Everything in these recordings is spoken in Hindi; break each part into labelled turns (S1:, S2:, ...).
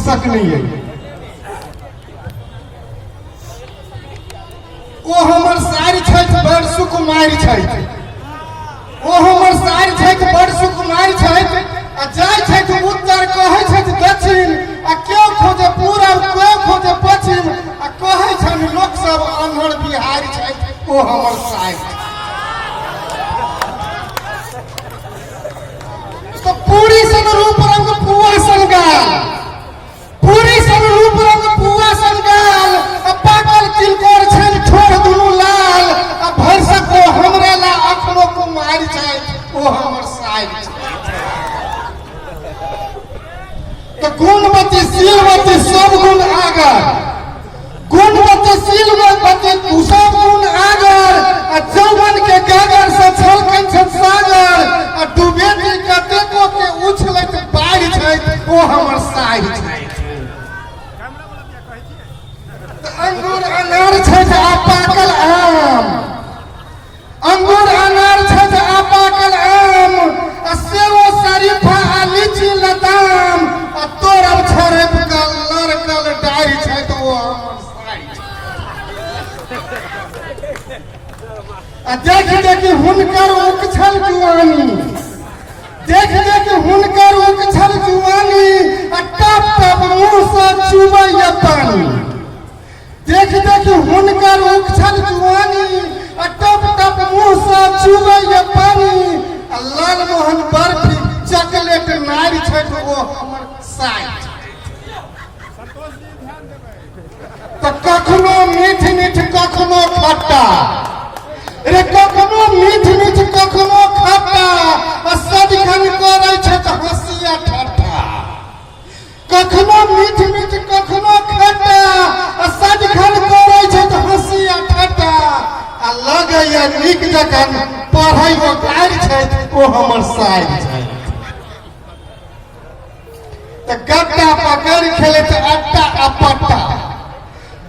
S1: शक नहीं है। ओ हमर सारी छथि बड़ सुकुमारी छथि, ओ हमर सारी छथि बड़ सुकुमारी छथि। आ जाय छथि उत्तर कहै छथि दक्षिण, आ केओ खोजे पूरब केओ खोजे पश्चिम, आ कहै छनि लोक सब अन्हर बिहारी छथि। ओ हमर साथी तो पूरी सन रूप रंग पुआ संगाल, पूरी सन रूप रंग पुआ संगाल, पाकल तिलकोर छन ठोर दुनु लाल, भरसक को हमरे ला अखनो कुमारी छथि। ओ हमर साथी तो गुणवती शीलवती सब गुण आगर, गुणवती शीलवती सब गुण आगर, जौवन के गागर से छलकन छन सागर, डूबेती कतेको के उछलैत बाढ़ि छथि। ओ हमर साथी छथि अंगूर अनार छथि आ पाकल आम, अंगूर अनार छथि आ पाकल आम, सेबो शरीफा आ लीची लताम, तोरब छरप का लड़कल डारि छथि। ओ हमर साथी देख देखी हुनकर उकछल जुआनी, देख देखी हुनकर उकछल जुआनी, टप टप मुंह से चुबैया पानी। देख देखी हुनकर उकछल जुआनी, टप टप मुंह से चुबैया पानी, लाल मोहन बर्फी चॉकलेट नारी छथि। ओ हमर साथी तो कखनो मीठ मीठ कखनो खट्टा, रे कखनो मीठ मीठ कखनो खट्टा, सदिखन करै छथि हँसिया ठट्ठा। कखनो मीठ मीठ कखनो खट्टा, सदिखन करै छथि हँसिया ठट्ठा, लगैया नीक जखन पढ़ै ओकारी छथि। ओ हमर साथी छथि तो गट्टा पकड़ खेलैत अट्टा आ पट्टा,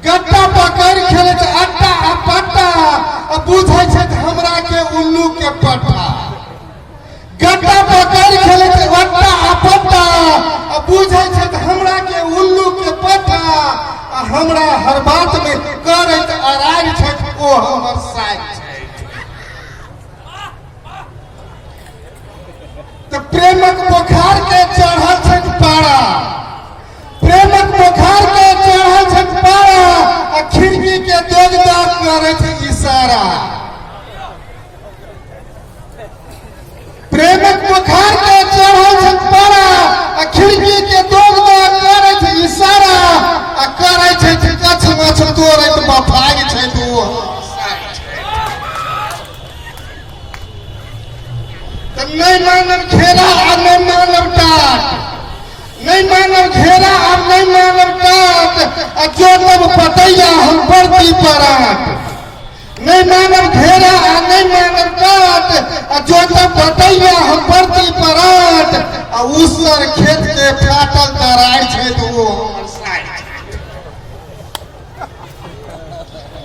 S1: गट्टा पकड़ खेलैत अट्टा आ पट्टा, बुझै छथि हमरा के उल्लू के पट्टा। गट्टा पकड़ खेलैत अट्टा आ पट्टा, बुझै छथि हमरा के उल्लू के पट्टा, हमरा हर बात में करैत अरार छथि। ओ हमर साथी छथि तो प्रेमक बोखार के चढ़ल छथि पारा, प्रेमक बोखार के चढ़ल छथि पारा, खिड़की के देख दाग करैत इशारा। प्रेमक बोखार के चढ़ल छथि पारा, खिड़की के देख दाग करैत इशारा, करै छथि कछ मछ तोड़ैत बफाइ छथि। ओ नहीं मानव घेरा और नहीं मानव टाट, नहीं मानव घेरा और नहीं मानव टाट, जो तब पतैया हम बढ़ती पराट। नहीं मानव घेरा और नहीं मानव टाट, जो तब पतैया हम बढ़ती पराट, उसर खेत के फाटल दरार छथि। ओ हमर साथी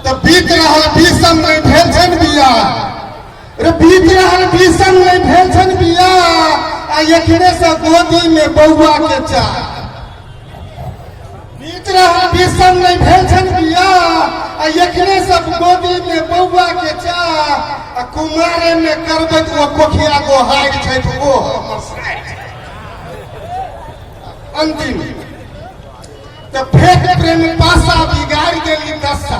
S1: तो बीत रहल भीषण नहीं भेल छनि बियाह, रे बीत रहल भीषण नहीं भेल छनि बियाह, एकरे से गोदी में बौआ के चाह। बीत रहल भीषण नहीं भेल छनि बियाह, एकरे से गोदी में बौआ के चाह, कुमारे में करबैत ओ कोखिया गोहारि छथि। ओ हमर साथी अंतिम तो फेक प्रेम पासा बिगाड़ देली दशा,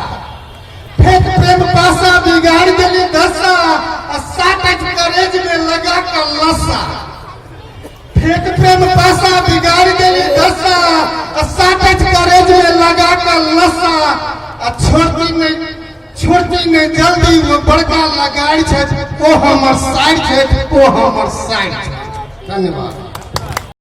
S1: फेक प्रेम पासा बिगाड़ देली दशा, साटक करेज में लगा कर लसा। फेक प्रेम पासा बिगाड़ देली दशा, साटक करेज में लगा कर लसा, छोड़ती नहीं जल्दी वो बड़का लगाड़ छथि। ओ हमर साथी छथि। ओ हमर साथी। धन्यवाद।